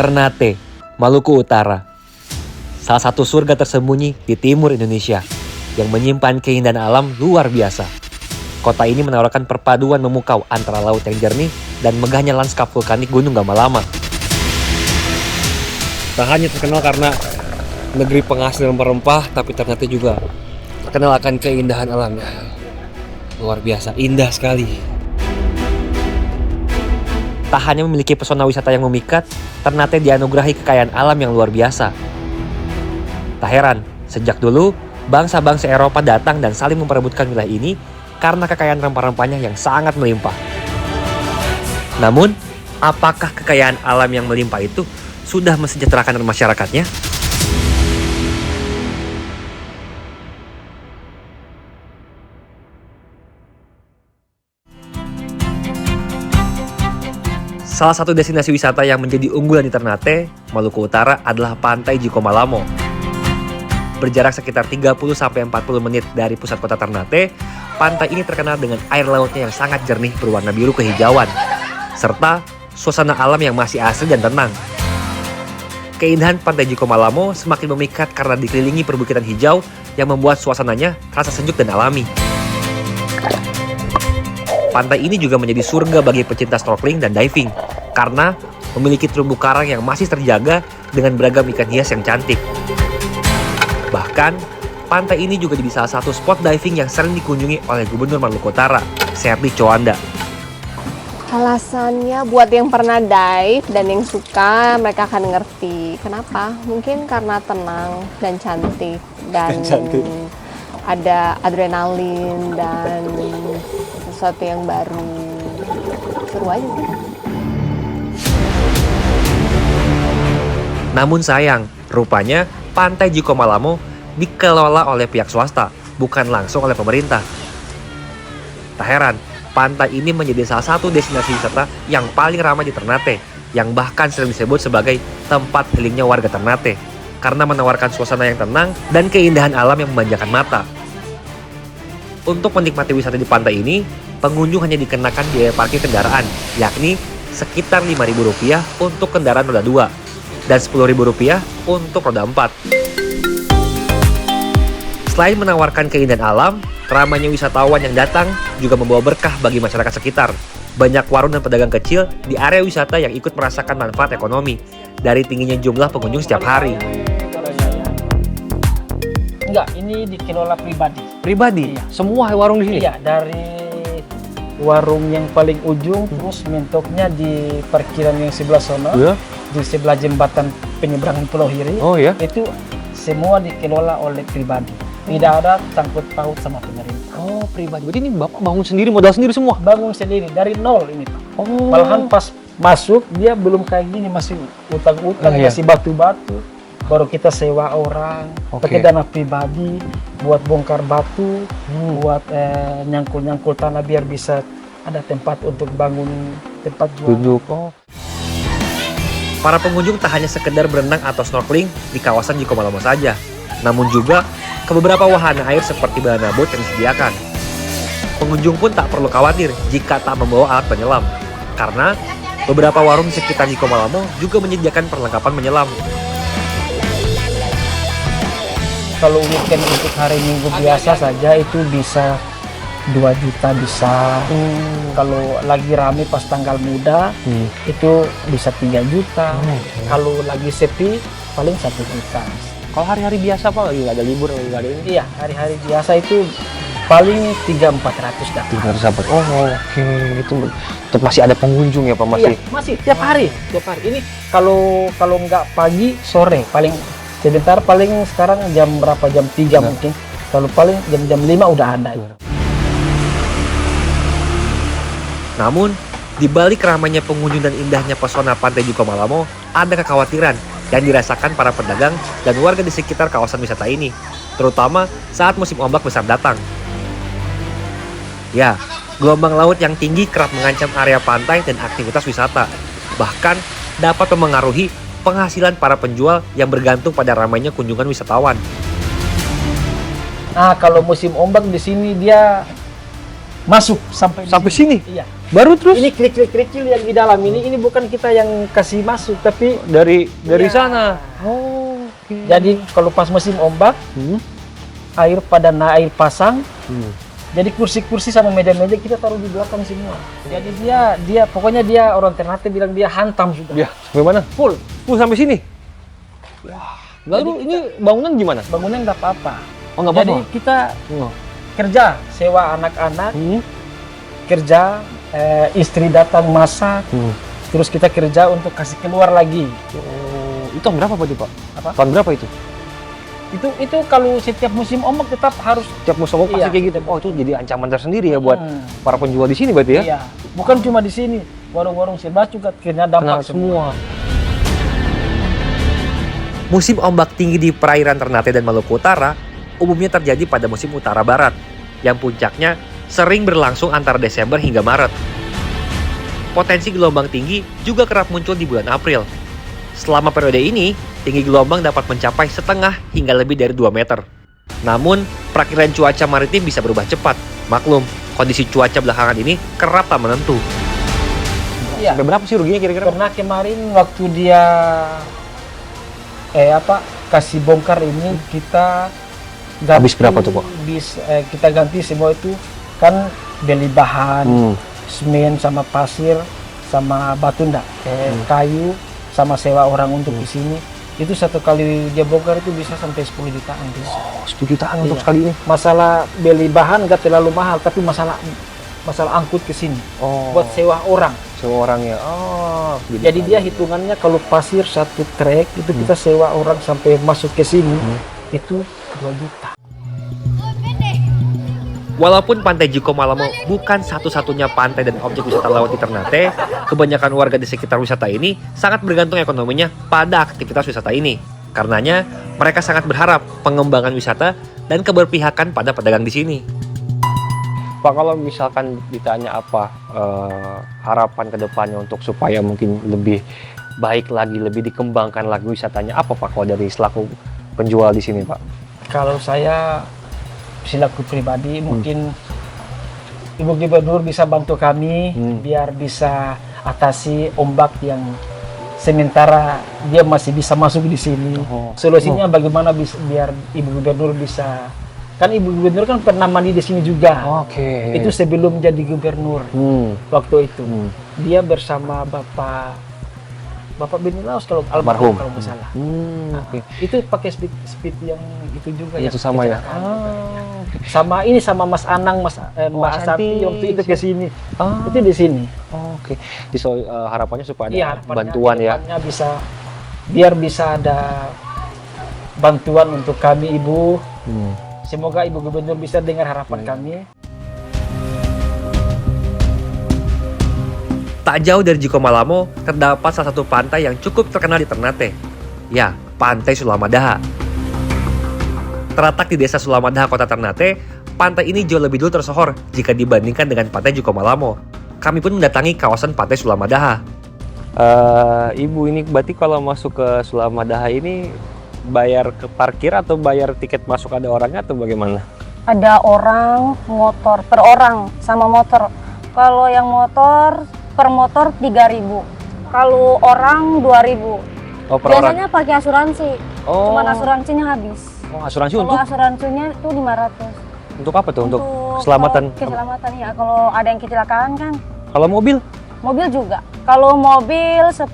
Ternate, Maluku Utara. Salah satu surga tersembunyi di timur Indonesia yang menyimpan keindahan alam luar biasa. Kota ini menawarkan perpaduan memukau antara laut yang jernih dan megahnya lanskap vulkanik Gunung Gamalama. Tak hanya terkenal karena negeri penghasil rempah-rempah, tapi Ternate juga terkenal akan keindahan alamnya. Luar biasa, indah sekali. Tak hanya memiliki pesona wisata yang memikat, Ternate dianugerahi kekayaan alam yang luar biasa. Tak heran, sejak dulu, bangsa-bangsa Eropa datang dan saling memperebutkan wilayah ini karena kekayaan rempah-rempahnya yang sangat melimpah. Namun, apakah kekayaan alam yang melimpah itu sudah mensejahterakan masyarakatnya? Salah satu destinasi wisata yang menjadi unggulan di Ternate, Maluku Utara adalah Pantai Jiko Malamo. Berjarak sekitar 30-40 menit dari pusat kota Ternate, pantai ini terkenal dengan air lautnya yang sangat jernih berwarna biru kehijauan, serta suasana alam yang masih asri dan tenang. Keindahan Pantai Jiko Malamo semakin memikat karena dikelilingi perbukitan hijau yang membuat suasananya terasa sejuk dan alami. Pantai ini juga menjadi surga bagi pecinta snorkeling dan diving karena memiliki terumbu karang yang masih terjaga dengan beragam ikan hias yang cantik. Bahkan, pantai ini juga jadi salah satu spot diving yang sering dikunjungi oleh Gubernur Maluku Utara, Serdi Coanda. Alasannya buat yang pernah dive dan yang suka, mereka akan ngerti. Kenapa? Mungkin karena tenang dan cantik dan ada adrenalin dan sesuatu yang baru. Seru aja sih. Namun sayang, rupanya Pantai Jiko Malamo dikelola oleh pihak swasta, bukan langsung oleh pemerintah. Tak heran, pantai ini menjadi salah satu destinasi wisata yang paling ramai di Ternate, yang bahkan sering disebut sebagai tempat healingnya warga Ternate, karena menawarkan suasana yang tenang dan keindahan alam yang memanjakan mata. Untuk menikmati wisata di pantai ini, pengunjung hanya dikenakan biaya parkir kendaraan, yakni sekitar Rp5.000 untuk kendaraan roda 2 dan Rp10.000 untuk roda 4. Selain menawarkan keindahan alam, ramainya wisatawan yang datang juga membawa berkah bagi masyarakat sekitar. Banyak warung dan pedagang kecil di area wisata yang ikut merasakan manfaat ekonomi dari tingginya jumlah pengunjung setiap hari. Enggak, ini dikelola pribadi. Pribadi? Iya. Semua warung di sini? Iya, dari warung yang paling ujung, terus mentoknya di parkiran yang sebelah sana, di sebelah jembatan penyeberangan Pulau Hiri. Oh ya? Itu semua dikelola oleh pribadi. Tidak ada sangkut paut sama pemerintah. Oh, pribadi. Berarti ini Bapak bangun sendiri, modal sendiri semua? Bangun sendiri, dari nol ini Pak. Oh. Malahan pas masuk, dia belum kayak gini, masih utang-utang, iya. masih batu-batu. Baru kita sewa orang, pakai dana pribadi, buat bongkar batu, buat nyangkul-nyangkul tanah biar bisa ada tempat untuk bangun tempat duduk. Oh. Para pengunjung tak hanya sekedar berenang atau snorkeling di kawasan Jiko Malamo saja, namun juga ke beberapa wahana air seperti banana boat yang disediakan. Pengunjung pun tak perlu khawatir jika tak membawa alat penyelam, karena beberapa warung di sekitar Jiko Malamo juga menyediakan perlengkapan menyelam. Kalau weekend untuk hari Minggu biasa saja itu bisa 2 juta bisa. Kalau lagi rame pas tanggal muda itu bisa 3 juta. Kalau lagi sepi paling 1 juta. Kalau hari-hari biasa Pak, lagi nggak ada libur, lagi nggak ada ini? Iya, hari-hari biasa itu paling 300-400 dapat. 300 dapat. Oh, oke. Itu masih ada pengunjung ya Pak? Masih? Iya, masih tiap hari. Ini kalau nggak pagi, sore paling sebentar, paling sekarang jam berapa? Jam 3 mungkin. Kalau paling jam 5 udah ada. Namun, di balik ramainya pengunjung dan indahnya pesona Pantai Jiko Malamo, ada kekhawatiran yang dirasakan para pedagang dan warga di sekitar kawasan wisata ini, terutama saat musim ombak besar datang. Ya, gelombang laut yang tinggi kerap mengancam area pantai dan aktivitas wisata, bahkan dapat memengaruhi penghasilan para penjual yang bergantung pada ramainya kunjungan wisatawan. Nah, kalau musim ombak di sini dia masuk sampai sini. Iya. Baru terus Ini klik-klik kecil yang di dalam ini bukan kita yang kasih masuk, tapi dari Iya. sana. Oh, oke. jadi kalau pas musim ombak, air pada air pasang, jadi kursi-kursi sama meja-meja kita taruh di belakang semua. Jadi dia pokoknya dia orang Ternate bilang dia hantam sudah. Ya, sampai mana? Full. Full sampai sini. Lalu ini bangunan gimana? Bangunan nggak apa-apa. Oh, nggak Jadi apa-apa. kita Oh. kerja, sewa anak-anak, kerja, istri datang masak, terus kita kerja untuk kasih keluar lagi. Oh, itu tahun berapa Pak itu, Pak? Apa? Tahun berapa itu? Itu kalau setiap musim ombak tetap harus. Tiap musim pasti Iya. kayak gitu. Oh, itu jadi ancaman tersendiri ya buat Hmm, para penjual di sini berarti ya? Iya. Bukan cuma di sini, warung-warung sebelah juga kena Kena dampak semua. Musim ombak tinggi di perairan Ternate dan Maluku Utara umumnya terjadi pada musim utara barat, yang puncaknya sering berlangsung antara Desember hingga Maret. Potensi gelombang tinggi juga kerap muncul di bulan April. Selama periode ini, tinggi gelombang dapat mencapai setengah hingga lebih dari 2 meter. Namun, perakiraan cuaca maritim bisa berubah cepat. Maklum, kondisi cuaca belakangan ini kerap tak menentu. Iya. Sampai berapa sih ruginya kira-kira? Karena kemarin waktu dia kasih bongkar ini kita Habis berapa tuh, Pak? Kita ganti semua itu kan beli bahan, semen sama pasir sama batu enggak, kayu sama sewa orang untuk di sini. Itu satu kali dia bongkar itu bisa sampai 10 jutaan bisa. Oh, 10 jutaan untuk Iya. sekali ini. Masalah beli bahan nggak terlalu mahal, tapi masalah angkut ke sini Oh, buat sewa orang. seorang ya. Oh, Jadi dia hitungannya kalau pasir satu trek itu kita sewa orang sampai masuk ke sini itu 2 juta. Walaupun Pantai Jiko Malamo bukan satu-satunya pantai dan objek wisata laut di Ternate, kebanyakan warga di sekitar wisata ini sangat bergantung ekonominya pada aktivitas wisata ini. Karenanya, mereka sangat berharap pengembangan wisata dan keberpihakan pada pedagang di sini. Pak, kalau misalkan ditanya apa harapan ke depannya untuk supaya mungkin lebih baik lagi, lebih dikembangkan lagi wisatanya, apa Pak kalau dari selaku penjual di sini, Pak? Kalau saya selaku pribadi mungkin Ibu Gubernur bisa bantu kami biar bisa atasi ombak yang sementara dia masih bisa masuk di sini. Solusinya bagaimana biar Ibu Gubernur bisa, kan Ibu Gubernur kan pernah mandi di sini juga. Oke. Itu sebelum jadi gubernur waktu itu. Dia bersama Bapak Benilaus kalau Almarhum. kalau nggak salah. Oke. Itu pakai speed yang itu juga Itu sama ya? Sama ini sama Mas Anang, Mbak Asati waktu itu ke sini. Itu di sini. Oke. Jadi harapannya supaya ada Iya, harapannya bantuan ya. kedepannya biar bisa ada bantuan untuk kami Ibu. Semoga Ibu Gubernur bisa dengar harapan kami. Tak jauh dari Jiko Malamo, terdapat salah satu pantai yang cukup terkenal di Ternate. Ya, Pantai Sulamadaha. Terletak di desa Sulamadaha, kota Ternate, pantai ini jauh lebih dulu tersohor jika dibandingkan dengan Pantai Jiko Malamo. Kami pun mendatangi kawasan Pantai Sulamadaha. Ibu, ini berarti kalau masuk ke Sulamadaha ini bayar ke parkir atau bayar tiket masuk ada orangnya atau bagaimana? Ada orang, motor, per orang sama motor. Kalau yang motor, per motor 3.000. Kalau orang 2.000. Oh, per Biasanya pakai asuransi. Oh. Cuman asuransinya habis. Oh, asuransi Kalau untuk asuransinya itu 500. apa tuh? Untuk keselamatan? kalau keselamatan ya. Kalau ada yang kecelakaan kan, Kalau mobil? mobil juga. Kalau mobil 10.000,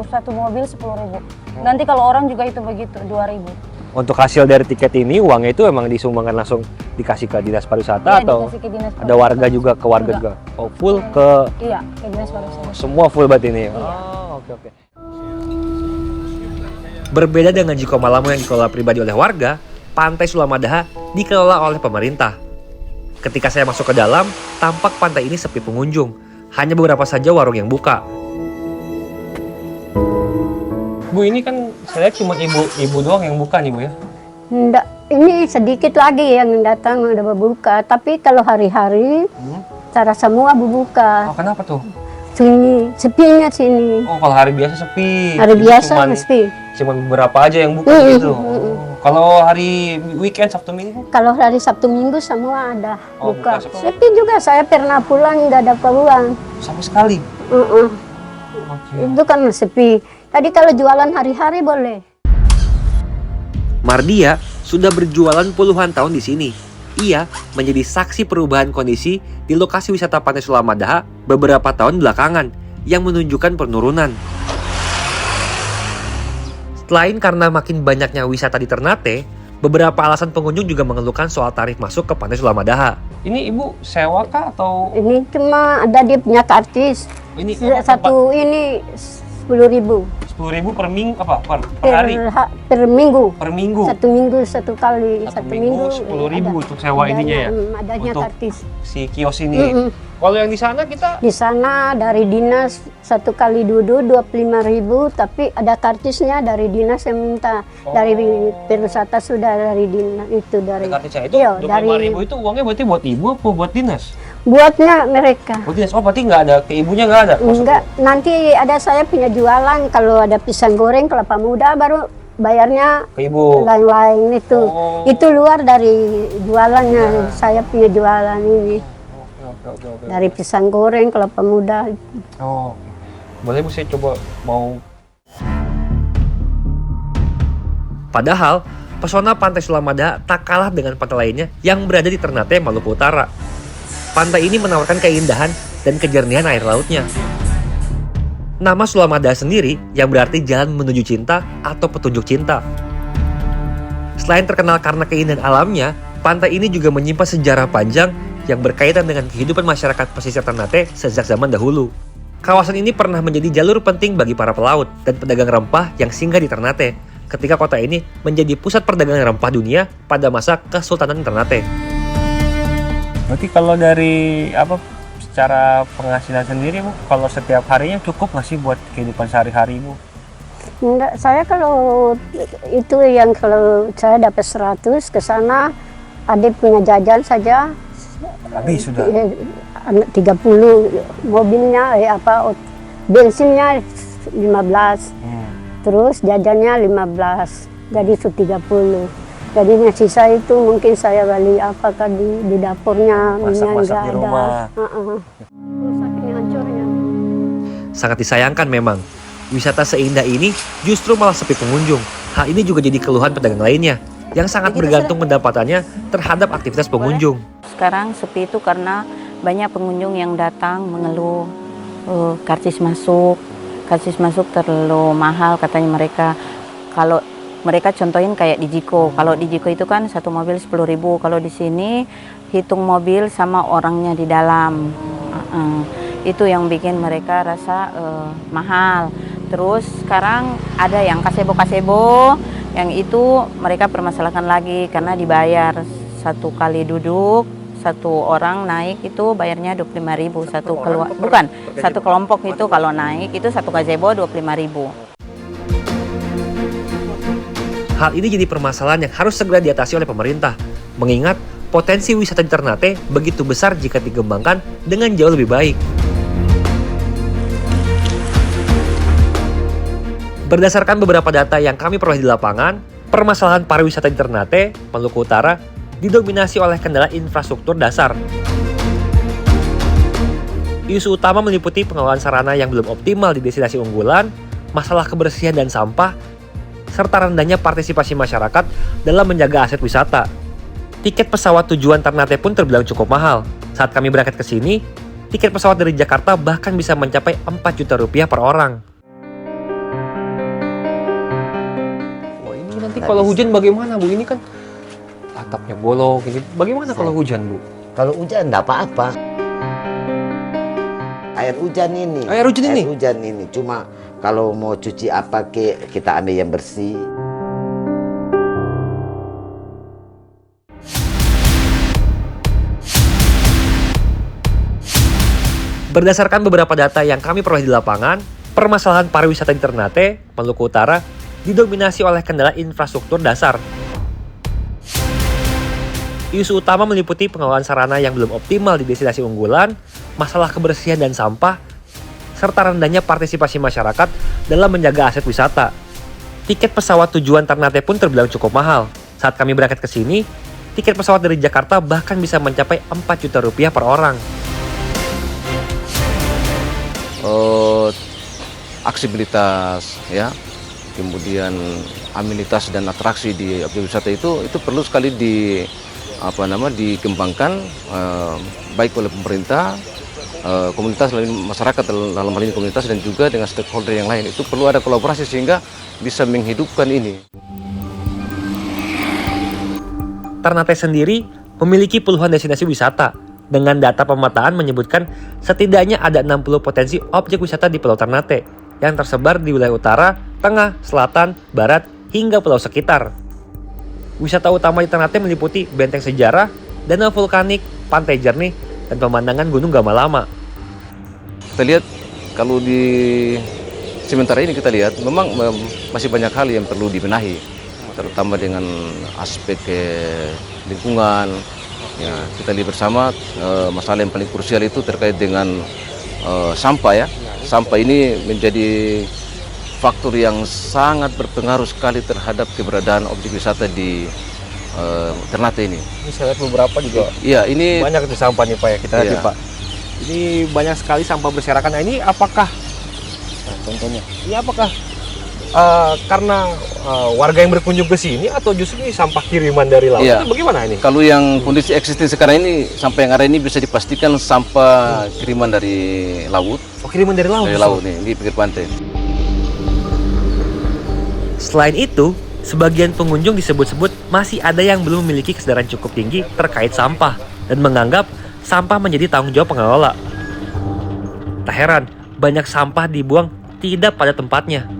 satu mobil 10.000. Nanti kalau orang juga itu begitu, 2.000. Untuk hasil dari tiket ini, uangnya itu emang disumbangkan langsung dikasih ke dinas pariwisata Iya, atau dikasih ke dinas ada warga pariwisata. juga ke warga juga? Oh, full ke Iya, ke dinas pariwisata. semua full berarti ini? Iya. Oh, oke. Berbeda dengan Jiko Malamo yang dikelola pribadi oleh warga, Pantai Sulamadaha dikelola oleh pemerintah. Ketika saya masuk ke dalam, tampak pantai ini sepi pengunjung. Hanya beberapa saja warung yang buka. Bu, ini kan saya lihat cuma ibu doang yang buka nih, Bu ya? Enggak, ini sedikit lagi yang datang udah berbuka. Tapi kalau hari-hari, cara semua berbuka. Oh, kenapa tuh? Sunyi, sepinya sini. Oh, kalau hari biasa sepi. Hari Jadi biasa cuman- sepi. Cuma beberapa aja yang buka gitu. Oh, Kalau hari weekend Sabtu Minggu? Kalau hari Sabtu Minggu semua ada Oh, buka. buka semua. Sepi juga, saya pernah pulang nggak ada uang. Sama sekali. Oke. Itu kan sepi. Tadi kalau jualan hari-hari boleh. Mardia sudah berjualan puluhan tahun di sini. Ia menjadi saksi perubahan kondisi di lokasi wisata Pantai Sulamadaha beberapa tahun belakangan yang menunjukkan penurunan. Selain karena makin banyaknya wisata di Ternate, beberapa alasan pengunjung juga mengeluhkan soal tarif masuk ke Pantai Sulamadaha. Ini ibu sewa kah atau Ini cuma ada dia punya kartis. ini Satu ini 10.000 10.000 per minggu apa per hari? per minggu. Per minggu. Satu minggu satu kali. Satu minggu 10.000 untuk sewa ininya ya. Adanya Untuk kartis. si kios ini. Kalau yang di sana kita Di sana dari dinas satu kali duduk 25.000, tapi ada kartisnya dari dinas yang minta. Dari perwisata sudah dari dinas itu dari. kartisnya itu Iya, 25.000 itu uangnya berarti buat ibu apa buat dinas? Buatnya mereka. Buat dinas. Oh berarti nggak ada ke ibunya nggak ada? Enggak, nanti ada saya punya jualan, kalau ada pisang goreng, kelapa muda baru bayarnya Ke ibu. lain-lain itu. Oh. Itu luar dari jualannya, saya punya jualan ini. Oke. Dari pisang goreng, kelapa muda. Oh, boleh Bu saya coba mau. Padahal, pesona Pantai Sulamadaha tak kalah dengan pantai lainnya yang berada di Ternate, Maluku Utara. Pantai ini menawarkan keindahan dan kejernihan air lautnya. Nama Sulamadaha sendiri yang berarti jalan menuju cinta atau petunjuk cinta. Selain terkenal karena keindahan alamnya, pantai ini juga menyimpan sejarah panjang yang berkaitan dengan kehidupan masyarakat pesisir Ternate sejak zaman dahulu. Kawasan ini pernah menjadi jalur penting bagi para pelaut dan pedagang rempah yang singgah di Ternate, ketika kota ini menjadi pusat perdagangan rempah dunia pada masa Kesultanan Ternate. Berarti kalau dari secara penghasilan sendiri Bu, kalau setiap harinya cukup nggak sih buat kehidupan sehari-hari Bu? Enggak, saya kalau itu yang kalau saya dapat 100 ke sana, adik punya jajan saja. Habis sudah. 30, mobilnya bensinnya 15, terus jajannya 15, jadi itu 30. Jadi yang sisa itu mungkin saya beli apakah di dapurnya, minyak Masak-masak nggak di ada. rumah. Rusak ini hancurnya. Sangat disayangkan memang, wisata seindah ini justru malah sepi pengunjung. Hal ini juga jadi keluhan pedagang lainnya, yang sangat bergantung pendapatannya terhadap aktivitas pengunjung. Sekarang sepi itu karena banyak pengunjung yang datang mengeluh karcis masuk terlalu mahal katanya mereka. Kalau mereka contohin kayak di Jiko, kalau di Jiko itu kan satu mobil 10.000, kalau di sini hitung mobil sama orangnya di dalam. Itu yang bikin mereka rasa mahal. Terus sekarang ada yang kasebo, yang itu mereka permasalahkan lagi karena dibayar satu kali duduk, satu orang naik itu bayarnya 25.000 satu kelompok itu kalau naik itu satu gazebo 25.000. Hal ini jadi permasalahan yang harus segera diatasi oleh pemerintah, mengingat potensi wisata di Ternate begitu besar jika dikembangkan dengan jauh lebih baik. Berdasarkan beberapa data yang kami peroleh di lapangan, permasalahan pariwisata di Ternate, Maluku Utara, didominasi oleh kendala infrastruktur dasar. Isu utama meliputi pengelolaan sarana yang belum optimal di destinasi unggulan, masalah kebersihan dan sampah, serta rendahnya partisipasi masyarakat dalam menjaga aset wisata. Tiket pesawat tujuan Ternate pun terbilang cukup mahal. Saat kami berangkat ke sini, tiket pesawat dari Jakarta bahkan bisa mencapai 4 juta rupiah per orang. Wah, ini nanti kalau hujan bagaimana Bu? Ini kan atapnya bolong ini. Bagaimana kalau hujan Bu? Kalau hujan enggak apa-apa. Air hujan ini. Air hujan ini? Air hujan ini. Cuma kalau mau cuci apa kita ambil yang bersih. Berdasarkan beberapa data yang kami peroleh di lapangan, permasalahan pariwisata di Ternate, Maluku Utara, didominasi oleh kendala infrastruktur dasar. Isu utama meliputi pengelolaan sarana yang belum optimal di destinasi unggulan, masalah kebersihan dan sampah, serta rendahnya partisipasi masyarakat dalam menjaga aset wisata. Tiket pesawat tujuan Ternate pun terbilang cukup mahal. Saat kami berangkat ke sini, tiket pesawat dari Jakarta bahkan bisa mencapai 4 juta rupiah per orang. Aksibilitas ya, kemudian amenitas dan atraksi di objek wisata itu perlu sekali dikembangkan baik oleh pemerintah, komunitas lain, masyarakat dalam hal ini komunitas, dan juga dengan stakeholder yang lain. Itu perlu ada kolaborasi sehingga bisa menghidupkan ini. Ternate sendiri memiliki puluhan destinasi wisata. Dengan data pemetaan menyebutkan setidaknya ada 60 potensi objek wisata di Pulau Ternate yang tersebar di wilayah utara, tengah, selatan, barat, hingga pulau sekitar. Wisata utama di Ternate meliputi benteng sejarah, danau vulkanik, pantai jernih, dan pemandangan Gunung Gamalama. Kita lihat kalau di sementara ini kita lihat memang masih banyak hal yang perlu dibenahi, terutama dengan aspek lingkungan. Ya, kita lihat bersama masalah yang paling krusial itu terkait dengan sampah ya. Sampah ini menjadi faktor yang sangat berpengaruh sekali terhadap keberadaan objek wisata di Ternate ini. Ini saya lihat beberapa juga. Iya, ini Banyak itu sampah nih Pak ya, kita lihat Iya. nih, Pak. Ini banyak sekali sampah berserakan. Nah, ini apakah contohnya? Ini apakah karena warga yang berkunjung ke sini atau justru ini sampah kiriman dari laut? Iya. Itu bagaimana ini? Kalau yang kondisi existing sekarang ini, sampai yang ada ini bisa dipastikan sampah kiriman dari laut. Oh, kiriman dari laut. Dari laut nih, di pinggir pantai. Selain itu, sebagian pengunjung disebut-sebut masih ada yang belum memiliki kesadaran cukup tinggi terkait sampah dan menganggap sampah menjadi tanggung jawab pengelola. Tak heran, banyak sampah dibuang tidak pada tempatnya.